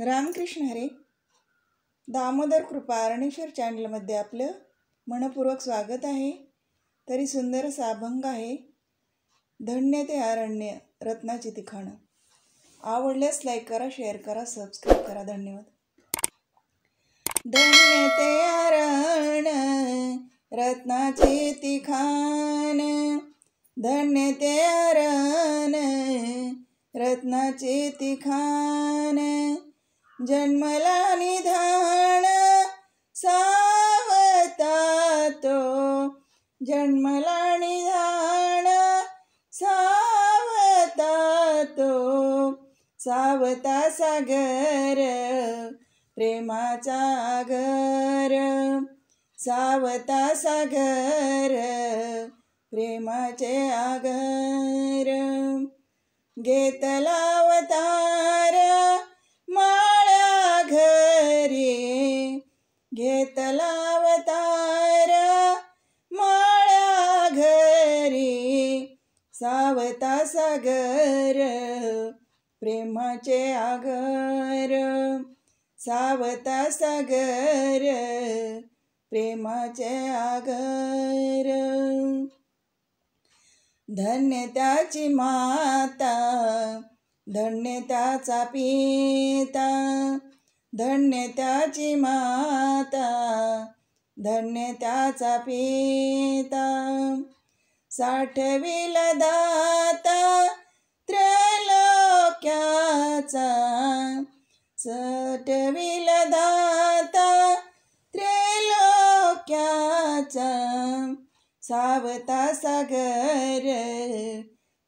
रामकृष्ण हरे. दामोदर कृपा अरणेश्वर चॅनलमध्ये आपलं मनपूर्वक स्वागत आहे. तरी सुंदर असा अभंग आहे, धन्य ते अरण्य रत्नाची तिखाणं. आवडल्यास लाईक करा, शेअर करा, सबस्क्राईब करा. धन्यवाद. धन्य ते अरण्य रत्नाची तिखान, धन्य ते अरण्य रत्नाची तिखान. जन्मला निधान सावता तो, जन्मला निधान सावता तो. सावता सागर प्रेमाचा आगर, सावता सागर प्रेमाचे आगर. घेतला अवतार माळ्या घरी, घेतला अवतार माळ्या घरी. सावता सागर प्रेमाचे आगर, सावता सागर प्रेमाचे आगर. धन्य त्याची माता, धन्य त्याचा पिता, धन्य त्याची माता, धन्य त्याचा पिता. साठविल दाता त्रैलोक्याचा, साठविल दाता त्रैलोक्याचा. सावता सागर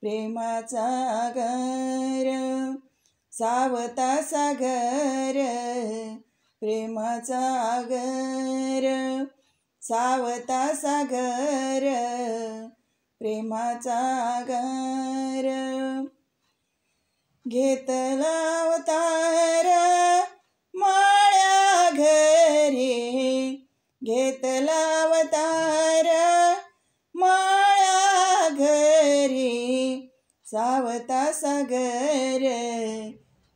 प्रेमाचा आगर, सावता सागर प्रेमाचा आगर, सावता सागर प्रेमाचा आगर. घेतला अवतार माळ्या घरी, घेतला अवतार माळ्या घरी. सावता सागर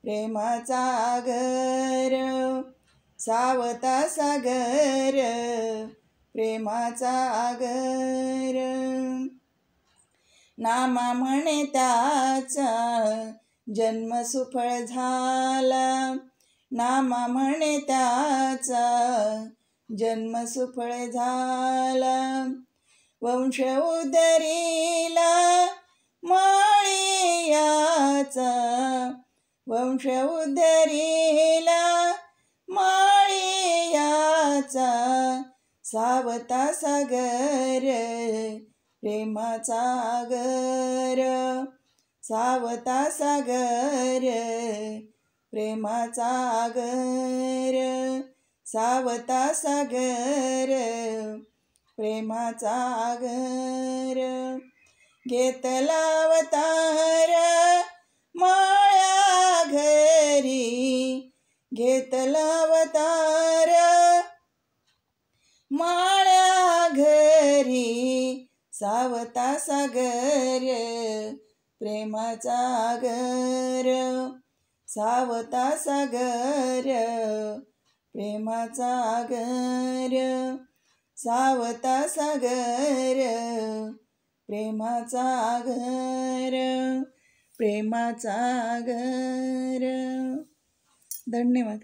प्रेमाचा आगर, सावता सागर प्रेमाचा आगर. नामा म्हणे त्याचा जन्म सुफळ झाला, नामा म्हणे त्याचा जन्म सुफळ झाला. वंश उदरीला माळियाचा, वंश उदरीला माळियाचा. सावता सागर प्रेमाचा आगर, सावता सागर प्रेमाचा आगर, सावता सागर प्रेमाचा आगर. घेतला अवतार माळ्या घरी, घेतला अवतार माळ्या घरी. सावता सागर प्रेमाचा आगर, सावता सागर प्रेमाचा आगर, सावता सागर प्रेमाचा आगर, प्रेमाचा आगर. धन्यवाद.